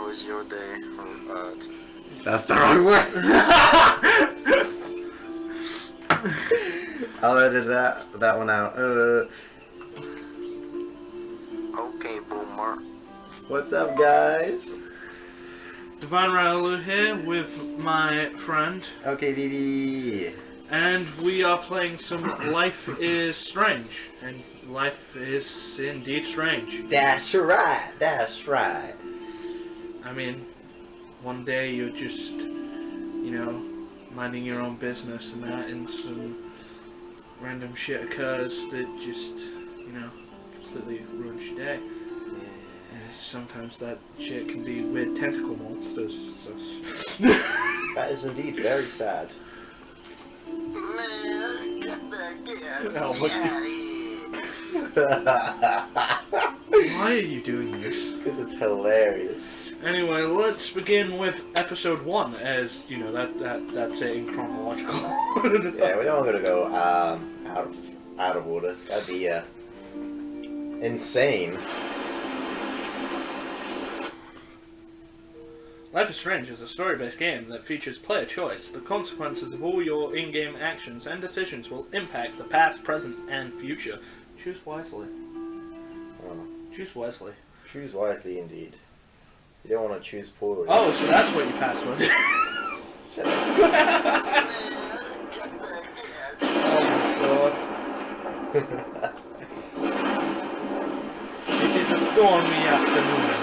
was your day? That's the wrong word. I'll edit that one out. Okay, boomer. What's up, guys? Divine Rattler here with my friend. Okay, Vivi. And we are playing some Life is Strange. And life is indeed strange. That's right. That's right. I mean, one day you're just, minding your own business and that, and some random shit occurs that just, completely ruins your day. And sometimes that shit can be weird tentacle monsters. So. That is indeed very sad. Man, get that gas Oh, Why are you doing this? Because it's hilarious. Anyway, let's begin with episode 1, as that's it in chronological. Yeah, we don't want to go out of order. That'd be insane. Life is Strange is a story-based game that features player choice. The consequences of all your in-game actions and decisions will impact the past, present, and future. Choose wisely. Oh. Choose wisely. Choose wisely, indeed. You don't want to choose poorly. Oh, so that's what your password is. Shut up. Oh my god. It is a stormy afternoon.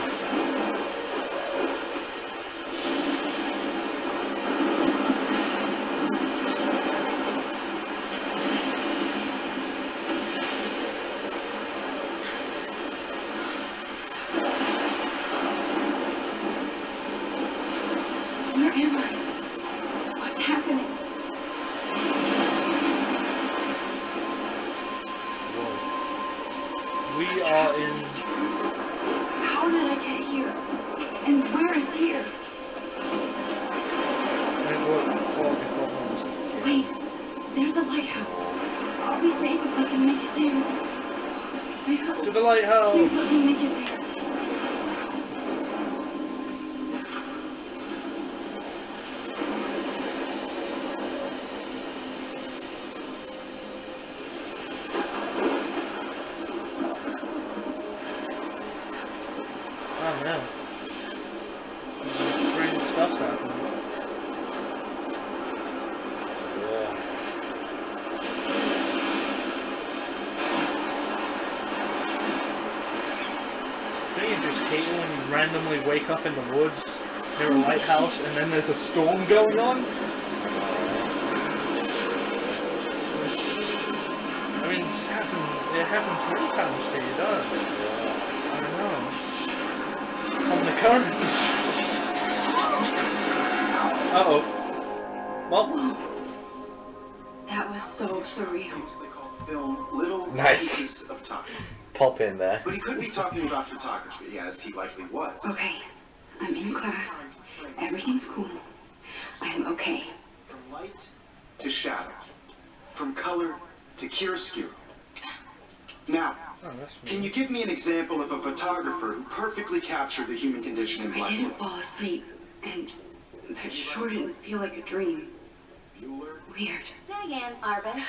Where am I? What's happening? We are in... How did I get here? And where is here? Wait, there's the lighthouse. I'll be safe if I can make it there. I hope. To the lighthouse! Please let me make it there. Oh man. Strange stuff's happening. Yeah. Don't you just hate it when you randomly wake up in the woods near a lighthouse and then there's a storm going on? I mean, it happens many times to you, doesn't it? I don't know. On the currents. Uh-oh. Well, That was so surreal. Famously called film Little Nice. Pieces of Time. Pop in there. But he could be talking about photography, as he likely was. Okay, I'm in class. Everything's cool. I'm okay. From light to shadow. From color to chiaroscuro. Now, oh, that's can you give me an example of a photographer who perfectly captured the human condition in I black and didn't fall asleep, and that sure didn't feel like a dream. Bueller? Weird. Diane Arbus.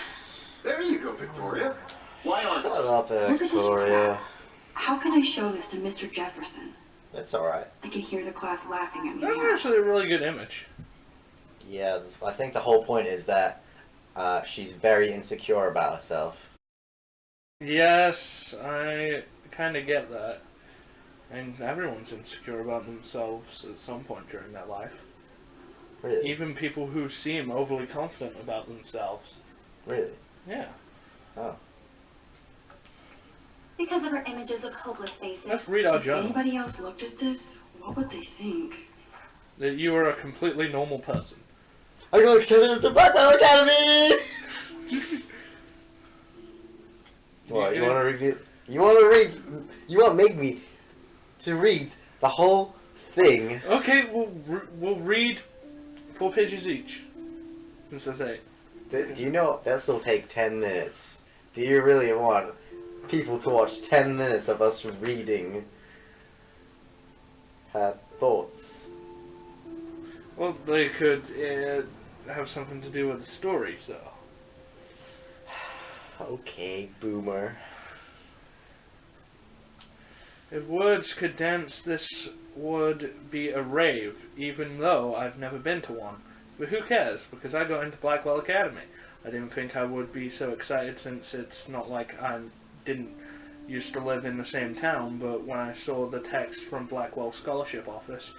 There you go, Victoria. Why Shut Arbus? up, Look at this Victoria. crap. How can I show this to Mr. Jefferson? That's alright. I can hear the class laughing at me That's now. actually a really good image. Yeah, I think the whole point is that she's very insecure about herself. Yes, I kind of get that. And everyone's insecure about themselves at some point during their life. Really? Even people who seem overly confident about themselves. Really? Yeah. Oh. Because of her images of hopeless faces. Let's read our If journal. anybody else looked at this, what would they think? That you are a completely normal person. I'm going to the Black Belt Academy! What, you want to review? You want to read? You want to make me to read the whole thing? Okay, we'll read 4 pages each. Since that's 8. Do you know this will take 10 minutes? Do you really want people to watch 10 minutes of us reading? thoughts. Well, they could have something to do with the stories, though. Okay, boomer. If words could dance, this would be a rave, even though I've never been to one. But who cares, because I got into Blackwell Academy. I didn't think I would be so excited, since it's not like I didn't used to live in the same town, but when I saw the text from Blackwell Scholarship Office,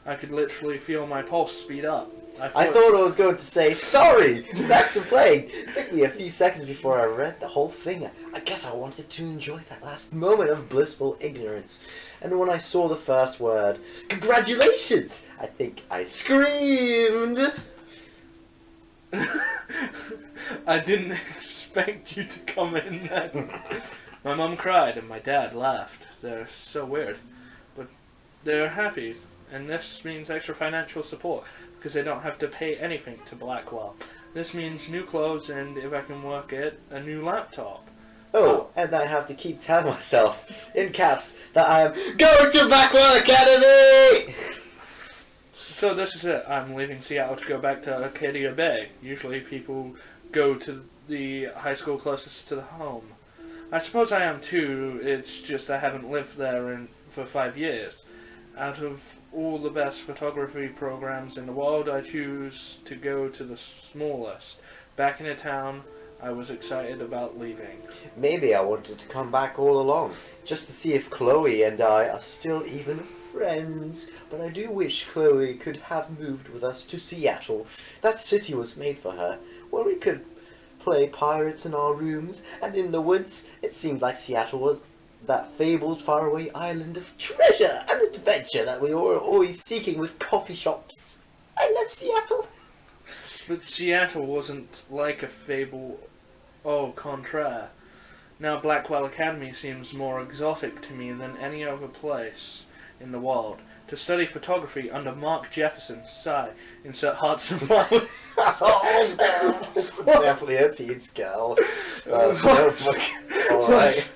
I could literally feel my pulse speed up. I thought I was going to say, sorry, thanks for playing. It took me a few seconds before I read the whole thing. I guess I wanted to enjoy that last moment of blissful ignorance. And when I saw the first word, congratulations, I think I screamed. I didn't expect you to come in then. My mum cried and my dad laughed. They're so weird. But they're happy, and this means extra financial support, because they don't have to pay anything to Blackwell. This means new clothes and, if I can work it, a new laptop. Oh, and I have to keep telling myself, in caps, that I am going to Blackwell Academy! So this is it. I'm leaving Seattle to go back to Arcadia Bay. Usually people go to the high school closest to the home. I suppose I am too, it's just I haven't lived there for 5 years. Out of all the best photography programs in the world, I choose to go to the smallest. Back in a town I was excited about leaving. Maybe I wanted to come back all along, just to see if Chloe and I are still even friends. But I do wish Chloe could have moved with us to Seattle. That city was made for her, where we could play pirates in our rooms, and in the woods. It seemed like Seattle was that fabled faraway island of treasure and adventure that we were always seeking with coffee shops. I love Seattle. But Seattle wasn't like a fable. Au contraire. Now Blackwell Academy seems more exotic to me than any other place in the world. To study photography under Mark Jefferson, sigh, insert hearts and flowers. Oh no! Definitely a teen's girl. Notebook. Alright.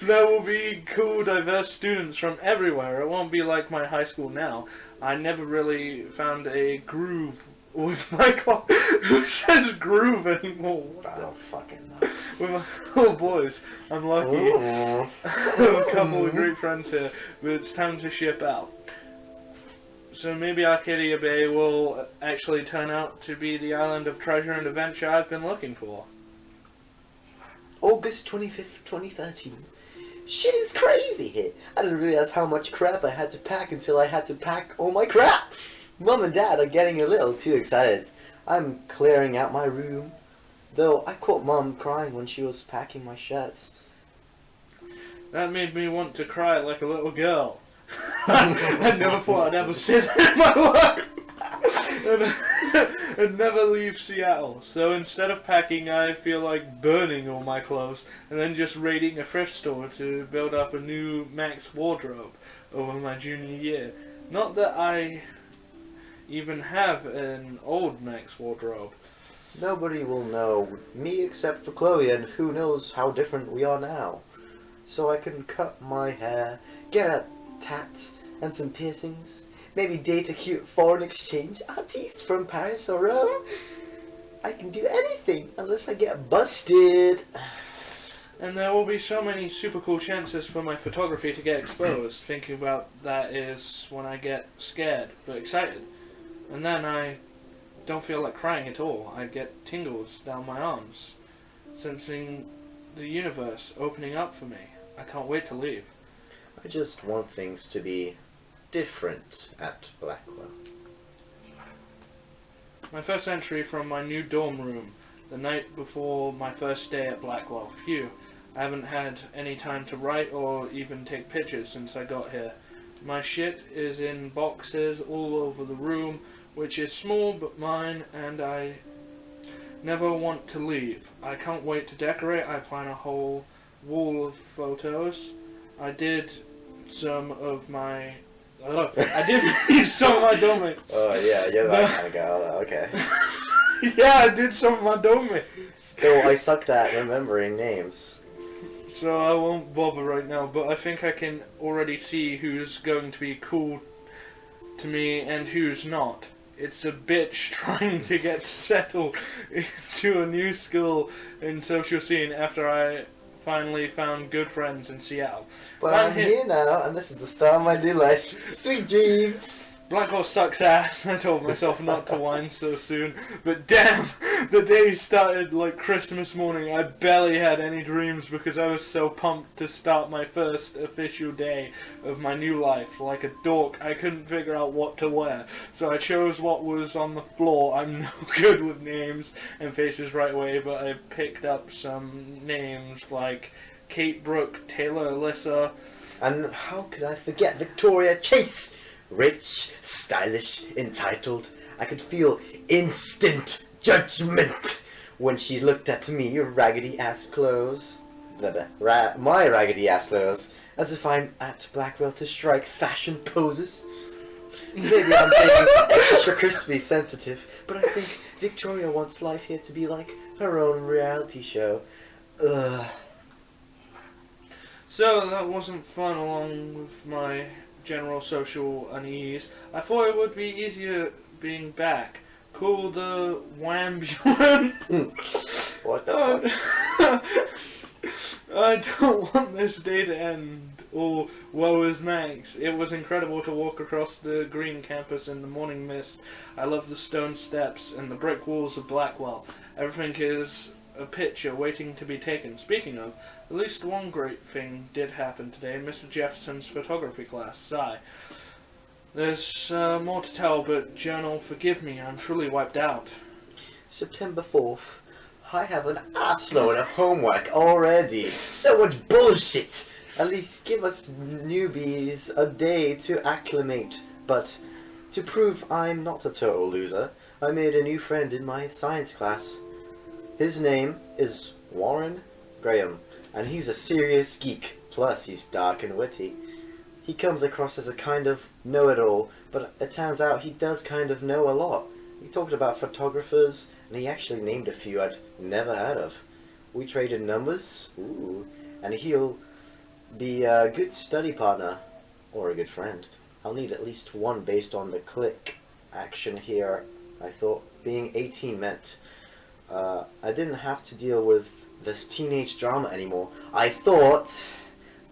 There will be cool, diverse students from everywhere. It won't be like my high school now. I never really found a groove with my class. Who says groove anymore? I don't fucking know. With my boys. I'm lucky. I have a couple of great friends here, but it's time to ship out. So maybe Arcadia Bay will actually turn out to be the island of treasure and adventure I've been looking for. August 25th, 2013. Shit is crazy here. I didn't realize how much crap I had to pack until I had to pack all my crap. Mum and Dad are getting a little too excited. I'm clearing out my room, though I caught Mum crying when she was packing my shirts. That made me want to cry like a little girl. I never thought I'd ever see that in my life. And never leave Seattle. So instead of packing, I feel like burning all my clothes and then just raiding a thrift store to build up a new max wardrobe over my junior year. Not that I even have an old max wardrobe. Nobody will know me except for Chloe, and who knows how different we are now. So I can cut my hair, get a tat and some piercings, maybe date a cute foreign exchange artiste from Paris or Rome. I can do anything unless I get busted. And there will be so many super cool chances for my photography to get exposed. Thinking about that is when I get scared but excited. And then I don't feel like crying at all. I get tingles down my arms, sensing the universe opening up for me. I can't wait to leave. I just want things to be different at Blackwell. My first entry from my new dorm room, the night before my first day at Blackwell. Phew, I haven't had any time to write or even take pictures since I got here. My shit is in boxes all over the room, which is small but mine, and I never want to leave. I can't wait to decorate. I plan a whole wall of photos. I did some of my dummy. Oh yeah, you're that kind of guy. Okay. Yeah, I did some of my dummy. Though I sucked at remembering names. So I won't bother right now, but I think I can already see who's going to be cool to me and who's not. It's a bitch trying to get settled into a new school and social scene after I finally found good friends in Seattle. But I'm here now, and this is the start of my new life. Sweet dreams! Blackwell sucks ass. I told myself not to whine so soon, but damn, the day started like Christmas morning. I barely had any dreams because I was so pumped to start my first official day of my new life. Like a dork, I couldn't figure out what to wear, so I chose what was on the floor. I'm no good with names and faces right away, but I picked up some names like Kate Brooke, Taylor Alyssa. And how could I forget Victoria Chase? Rich, stylish, entitled. I could feel instant judgment when she looked at me, your raggedy ass clothes. My raggedy ass clothes. As if I'm at Blackwell to strike fashion poses. Maybe I'm taking extra crispy sensitive, but I think Victoria wants life here to be like her own reality show. Ugh. So that wasn't fun along with my general social unease. I thought it would be easier being back. Call the Wambulance. What the fuck? I don't want this day to end. Or woe is Max. It was incredible to walk across the green campus in the morning mist. I love the stone steps and the brick walls of Blackwell. Everything is a picture waiting to be taken. Speaking of, at least one great thing did happen today in Mr. Jefferson's photography class. Sigh. There's more to tell, but journal, forgive me, I'm truly wiped out. September 4th. I have an assload of homework already. So much bullshit. At least give us newbies a day to acclimate. But to prove I'm not a total loser, I made a new friend in my science class. His name is Warren Graham, and he's a serious geek, plus he's dark and witty. He comes across as a kind of know-it-all, but it turns out he does kind of know a lot. We talked about photographers, and he actually named a few I'd never heard of. We traded numbers, ooh, and he'll be a good study partner, or a good friend. I'll need at least one based on the click action here, I thought. Being 18 meant I didn't have to deal with this teenage drama anymore. I thought,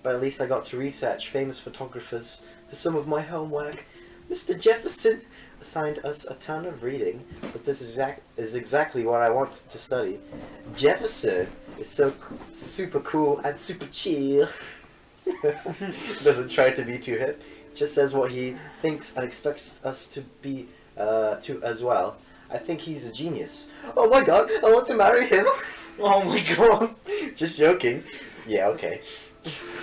but at least I got to research famous photographers for some of my homework. Mr. Jefferson assigned us a ton of reading, but this is exactly what I want to study. Jefferson is so super cool and super chill. Doesn't try to be too hip. Just says what he thinks and expects us to be to as well. I think he's a genius. Oh my god, I want to marry him. Oh my god. Just joking. Yeah, okay.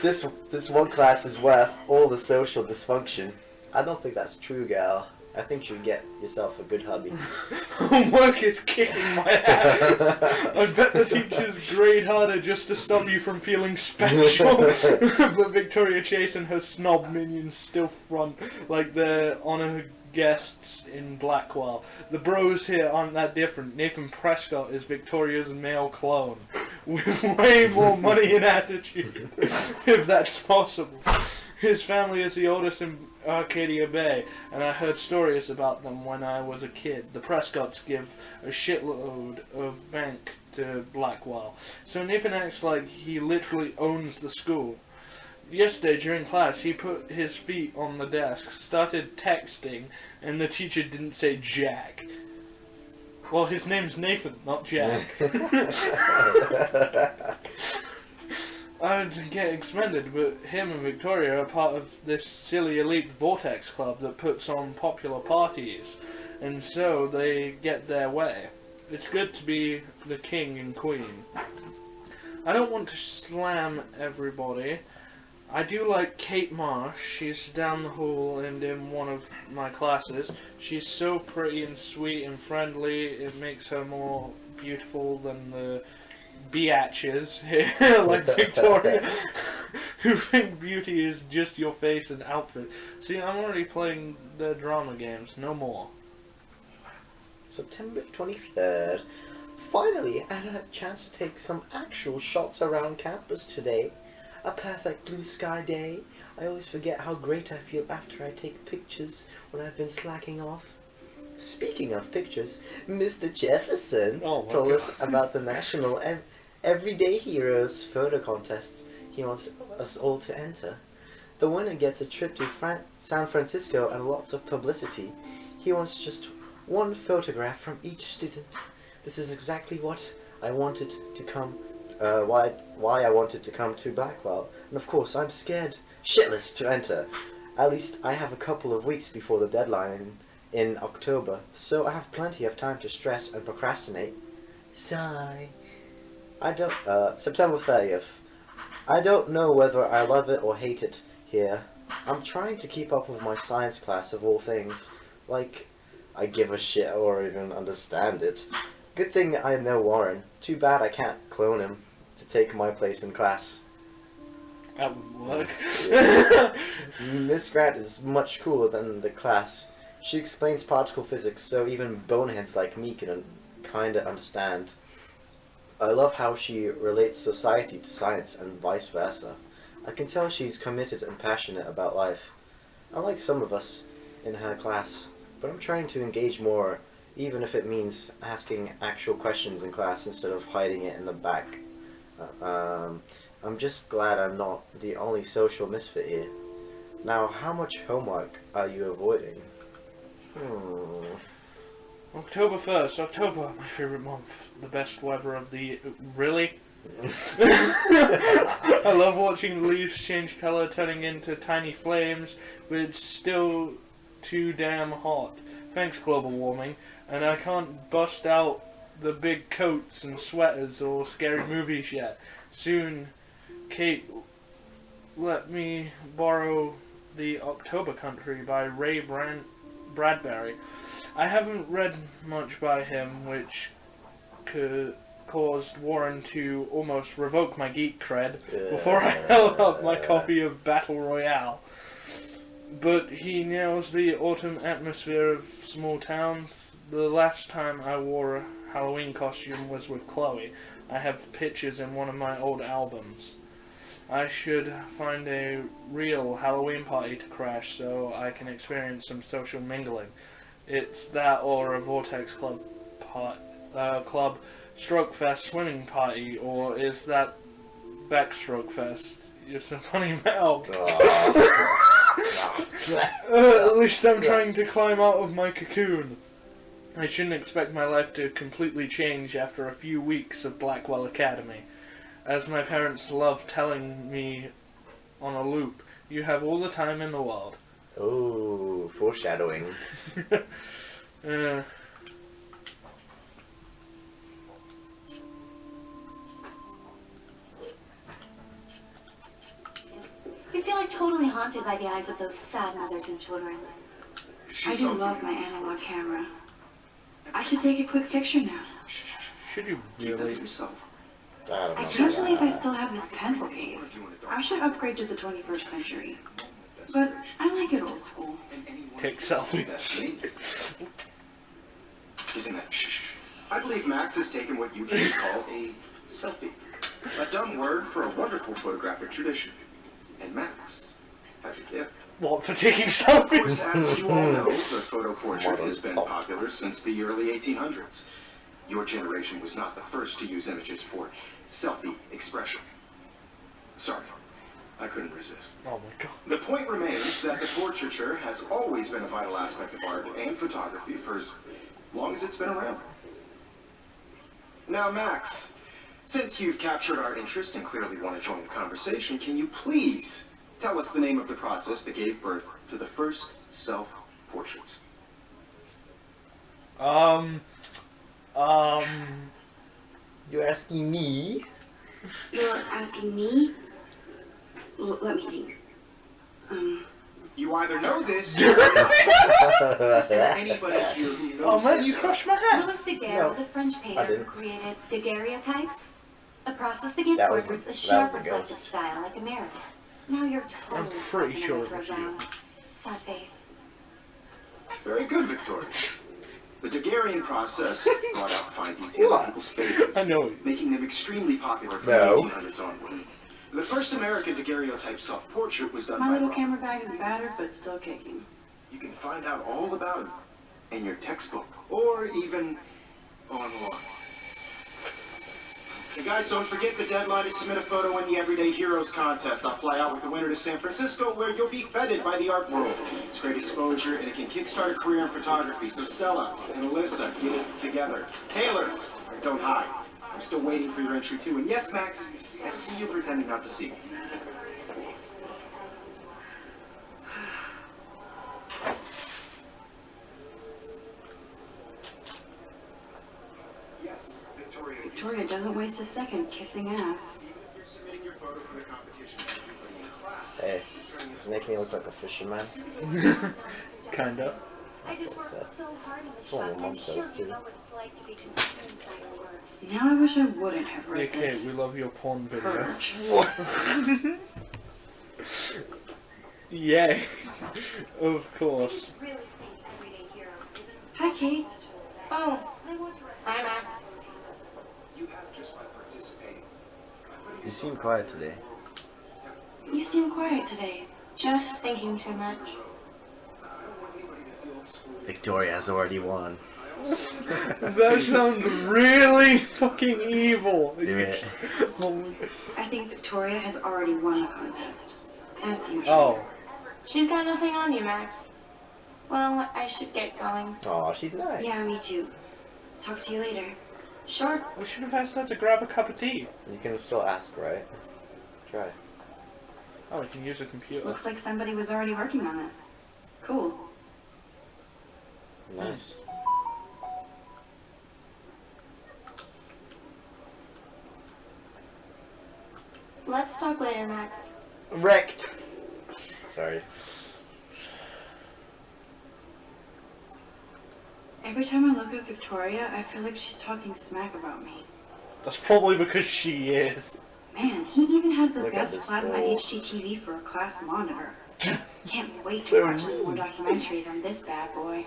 This one class is worth all the social dysfunction. I don't think that's true, gal. I think you should get yourself a good hubby. Homework is kicking my ass. I bet the teachers grade harder just to stop you from feeling special. But Victoria Chase and her snob minions still front like they're honor guests in Blackwell. The bros here aren't that different. Nathan Prescott is Victoria's male clone, with way more money and attitude, if that's possible. His family is the oldest in Arcadia Bay, and I heard stories about them when I was a kid. The Prescotts give a shitload of bank to Blackwell, so Nathan acts like he literally owns the school. Yesterday during class, he put his feet on the desk, started texting, and the teacher didn't say Jack. Well, his name's Nathan, not Jack. I'd get expended, but him and Victoria are part of this silly elite Vortex club that puts on popular parties, and so they get their way. It's good to be the king and queen. I don't want to slam everybody. I do like Kate Marsh. She's down the hall and in one of my classes. She's so pretty and sweet and friendly. It makes her more beautiful than the biatches here, like Victoria, who think beauty is just your face and outfit. See, I'm already playing the drama games. No more. September 23rd. Finally, I had a chance to take some actual shots around campus today. A perfect blue sky day. I always forget how great I feel after I take pictures when I've been slacking off. Speaking of pictures, Mr. Jefferson Oh my told God. us about the National Everyday Heroes photo contest he wants us all to enter. The winner gets a trip to San Francisco and lots of publicity. He wants just one photograph from each student. This is exactly what I wanted to come, why I wanted to come to Blackwell. And of course, I'm scared shitless to enter. At least I have a couple of weeks before the deadline in October, so I have plenty of time to stress and procrastinate. Sigh. September 30th. I don't know whether I love it or hate it here. I'm trying to keep up with my science class of all things. Like, I give a shit or even understand it. Good thing I know Warren. Too bad I can't clone him to take my place in class. That would work. Yeah. Miss Grant is much cooler than the class. She explains particle physics so even boneheads like me can kinda understand. I love how she relates society to science and vice versa. I can tell she's committed and passionate about life. Unlike some of us in her class, but I'm trying to engage more, even if it means asking actual questions in class instead of hiding it in the back. I'm just glad I'm not the only social misfit here. Now, how much homework are you avoiding? October 1st. October, my favourite month. The best weather of the... Really? I love watching the leaves change colour, turning into tiny flames, but it's still too damn hot. Thanks, global warming. And I can't bust out the big coats and sweaters or scary movies yet. Soon, Kate, let me borrow The October Country by Ray Bradbury. I haven't read much by him, which caused Warren to almost revoke my geek cred before I held up my copy of Battle Royale. But he nails the autumn atmosphere of small towns. The last time I wore a Halloween costume was with Chloe. I have pictures in one of my old albums. I should find a real Halloween party to crash so I can experience some social mingling. It's that or a Vortex Club Stroke Fest swimming party, or is that Backstroke Fest? You're so funny, Mel. At least I'm trying to climb out of my cocoon. I shouldn't expect my life to completely change after a few weeks of Blackwell Academy. As my parents love telling me on a loop, you have all the time in the world. Oh, foreshadowing. You feel like totally haunted by the eyes of those sad mothers and children. I do love my analog camera. I should take a quick picture now. Should you Keep that really? to yourself. Especially if I still have this pencil case. I should upgrade to the 21st century. But I like it old school. Take That's selfies. me. Isn't that? I believe Max has taken what you kids call a selfie. A dumb word for a wonderful photographic tradition. And Max has a gift. What, for taking Of course, selfies? as you all know, the photo portrait has been popular since the early 1800s. Your generation was not the first to use images for selfie expression. Sorry, I couldn't resist. Oh my god. The point remains that the portraiture has always been a vital aspect of art and photography for as long as it's been around. Now, Max, since you've captured our interest and clearly want to join the conversation, can you please tell us the name of the process that gave birth to the first self-portraits? You're asking me? You're asking me? Let me think. You either know this, or is there anybody here who knows Oh man, this? you crushed my hat! Louis Daguerre No, was a French I painter who didn't. created daguerreotypes, a process that gives That was portraits the- a that sharp, was the reflective ghost. style like a mirror. Now you're totally pretty stuck in sure a it was you. zone. Sad face. Very good, Victoria. The Daguerrean process brought out fine detail in people's faces, I know it. making them extremely popular from No. the 1800s onward. The first American daguerreotype self-portrait was done My by little Robert. camera bag is battered, but still kicking. You can find out all about him in your textbook, or even online. Hey guys, don't forget the deadline to submit a photo in the Everyday Heroes contest. I'll fly out with the winner to San Francisco, where you'll be feted by the art world. It's great exposure, and it can kickstart a career in photography. So Stella and Alyssa, get it together. Taylor, don't hide. I'm still waiting for your entry too. And yes, Max, I see you pretending not to see me. Yes, Victoria. Victoria doesn't waste a second kissing ass. You're submitting your photo for the competition. Hey, it's making me look like a fisherman. Kinda. I just worked so hard in the That's what shop, my mom and says, sure too. you know what it's like to be consumed by your work. Now I wish I wouldn't have Hey read Kate, this. we love your porn video. Purge. Yay. Of course. I really think Everyday Heroes isn't Hi, Kate. Oh, hi, Max. You have just by participating. You seem quiet today. You seem quiet today. Just thinking too much. I don't want anybody to feel excluded. Victoria has already won. That sounds really fucking evil. Do it. I think Victoria has already won the contest. As usual. Oh. She's got nothing on you, Max. Well, I should get going. Aw, she's nice. Yeah, me too. Talk to you later. Sure. We should have asked her to grab a cup of tea. You can still ask, right? Try. Oh, we can use a computer. Looks like somebody was already working on this. Cool. Nice. Let's talk later, Max. Wrecked. Sorry. Every time I look at Victoria, I feel like she's talking smack about me. That's probably because she is. Man, he even has the Look at best this plasma girl. HDTV for a class monitor. Can't wait to So watch some more mean. documentaries on this bad boy.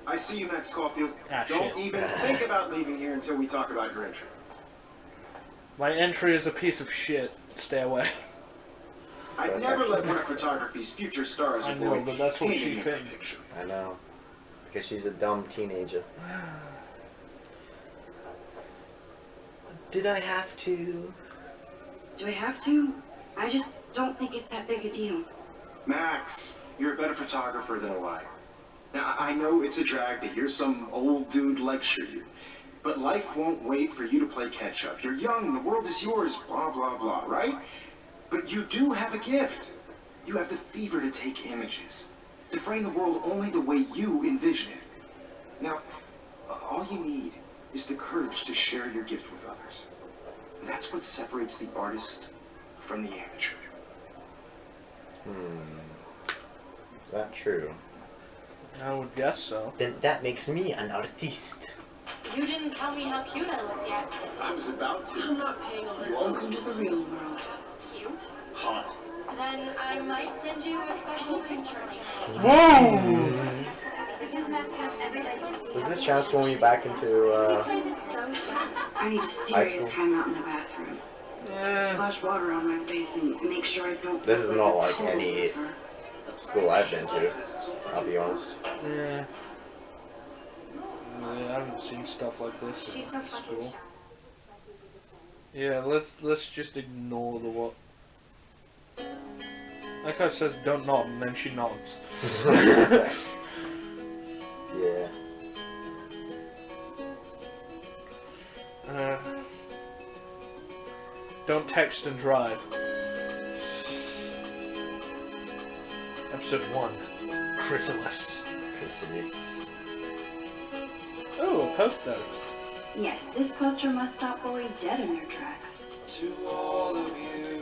I see you, Max Caulfield. Ah, Don't shit. even think about leaving here until we talk about your entry. My entry is a piece of shit. Stay away. I'd That's never let actually- one of photography's future stars I know, avoid but that's what painting she in her thinks. picture. I know. Because she's a dumb teenager. Did I have to? Do I have to? I just don't think it's that big a deal. Max, you're a better photographer than a liar. Now, I know it's a drag to hear some old dude lecture you, but life won't wait for you to play catch up. You're young, the world is yours, blah, blah, blah, right? But you do have a gift. You have the fever to take images, to frame the world only the way you envision it. Now, all you need is the courage to share your gift with others. That's what separates the artist from the amateur. Is that true? I would guess so. Then that makes me an artiste. You didn't tell me how cute I looked yet. I was about to. I'm not paying a You lot. Welcome to the real world. Cute? Hot. Then I might send you a special picture. Whoa! Because Max has everybody to see. Does this transform me back into, Because it's so shy. I need a serious school. timeout in the bathroom. Splash water on my face and make sure I don't. This is look not a like total any loser. school I've been to, I'll be honest. Yeah. I haven't seen stuff like this She's in so fucking school. shy. Yeah, let's just ignore the what. That guy says don't nod, and then she nods. Yeah. Don't text and drive. Episode 1. Chrysalis. Chrysalis. Oh, a poster. Yes, this poster must stop boys dead in their tracks. To all of you,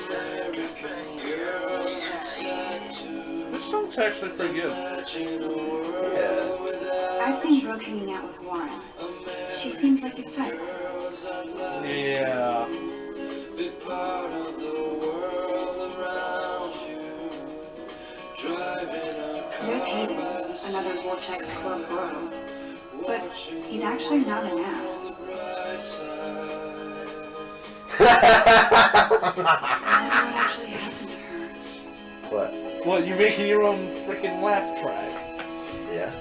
American girls, it's sad to This song's actually pretty good. imagine a world Yeah. without I've seen Brooke hanging out with Warren. She seems like his type. girls. I'd like Yeah. to be part of the world around you. Driving a car There's Hayden, by the another Vortex Club bro. But he's actually not an ass. bright side. actually happened to her? What? What, you making your own freaking laugh track? Yeah.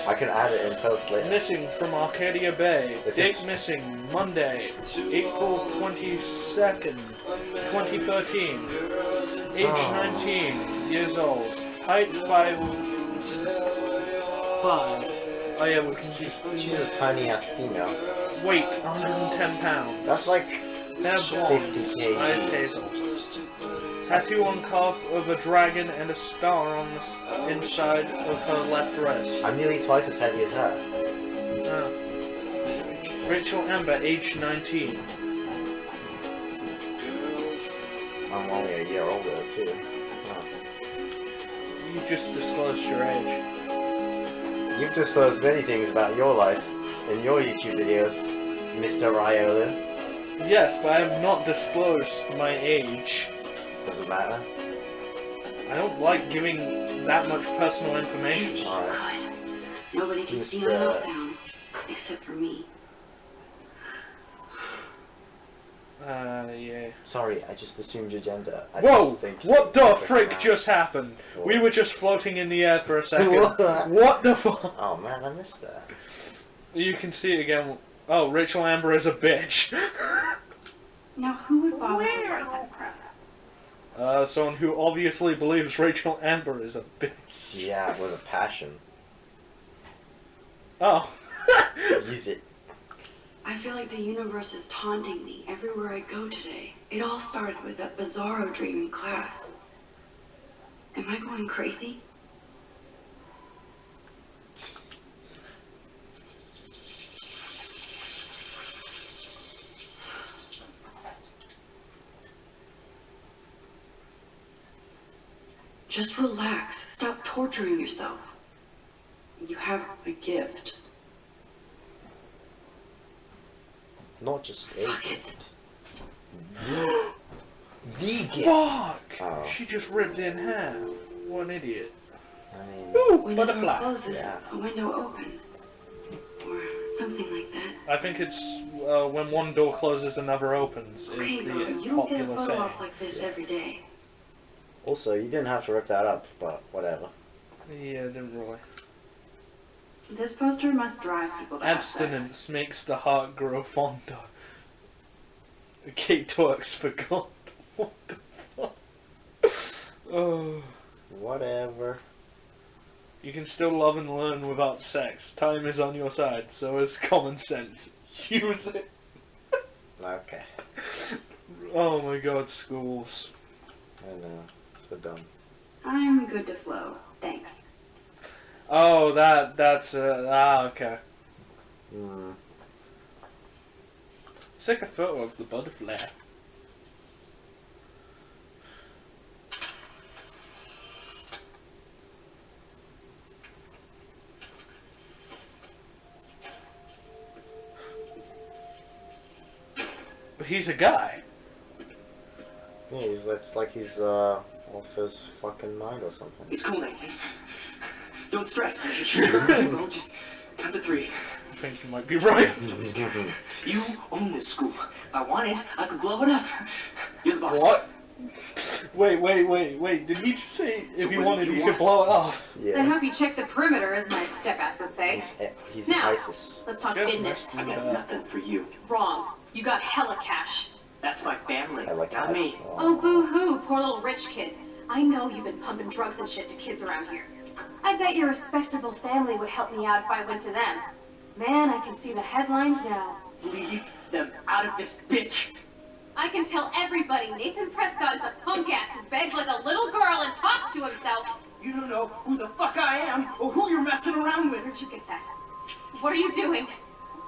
I can add it in post later. Missing from Arcadia Bay. If Date it's- missing Monday, April 22nd, 2013. Age Oh. 19 years old. Height 5'5". Oh yeah, we can just She's a tiny ass female. weight 110 pounds. That's like Hair blonde. 50 Eyes kg. hazel. Tattoo on calf of a dragon and a star on the inside of her left wrist. I'm nearly twice as heavy as her. Ah. Rachel Amber, age 19. I'm only a year older too. Oh. You just disclosed your age. You've disclosed many things about your life in your YouTube videos, Mr. Riola. Yes, but I have not disclosed my age. Doesn't matter. I don't like giving that much personal information. Angie, Alright. good. Nobody can see my Mr. meltdown, except for me. Yeah. Sorry, I just assumed your gender. I Whoa! just think What the you're frick now. just happened? We were just floating in the air for a second. What? What the fuck? Oh man, I missed that. You can see it again. Oh, Rachel Amber is a bitch. Now, who would bother to write that crap? Someone who obviously believes Rachel Amber is a bitch. Yeah, with a passion. Oh. Use it. I feel like the universe is taunting me everywhere I go today. It all started with that bizarro dream in class. Am I going crazy? Just relax. Stop torturing yourself. You have a gift. Not just a Fuck it. gift. The gift. Fuck! Oh. She just ripped it in half. What an idiot. I mean, Ooh, When a door butterfly. closes, Yeah. a window opens. Or something like that. I think it's when one door closes, another opens. Okay, Is girl, the you don't get a popular photo saying. op like this every day. also, you didn't have to rip that up, but whatever. Yeah, didn't really. This poster must drive people to have sex. Abstinence makes the heart grow fonder. Kate Twerks forgot. What the fuck? Oh. Whatever. You can still love and learn without sex. Time is on your side, so is common sense. Use it. Okay. Oh my god, schools. I know. So dumb. I'm good to flow. Thanks. Oh, that's okay. Hmm. Take a photo of the butterfly. But he's a guy. Yeah, he's looks like he's off his fucking mind or something. It's cool, Nathan. Don't stress. You're really bro. Just count to 3. I think you might be right. You own this school. If I wanted, I could blow it up. You're the boss. What? Wait. Did he just say So if he what wanted do you he could want? blow it off? I Yeah. hope you check the perimeter, as my step-ass would say. He's Now. ISIS. Let's talk Yes, business. I got nothing for you. Wrong. You got hella cash. That's my family. I like Not that. me. Oh, boo-hoo, poor little rich kid. I know you've been pumping drugs and shit to kids around here. I bet your respectable family would help me out if I went to them. Man, I can see the headlines now. Leave them out of this bitch. I can tell everybody Nathan Prescott is a punk ass who begs like a little girl and talks to himself. You don't know who the fuck I am or who you're messing around with. Where'd you get that? What are you doing?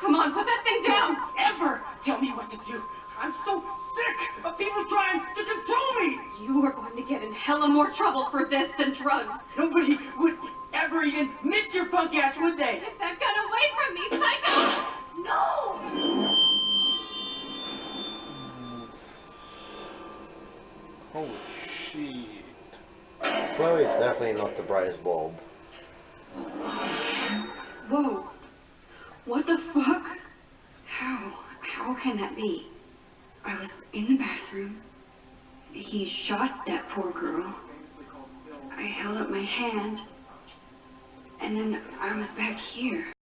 Come on, put that thing down! Don't ever tell me what to do. I'm so sick of people trying to control me. You are going to get in hella more trouble for this than drugs. Nobody would ever even miss your punk ass, would they? Get that gun away from me, psycho! No! Holy shit. Chloe's definitely not the brightest bulb. Whoa. What the fuck? How can that be? I was in the bathroom. He shot that poor girl. I held up my hand. And then I was back here.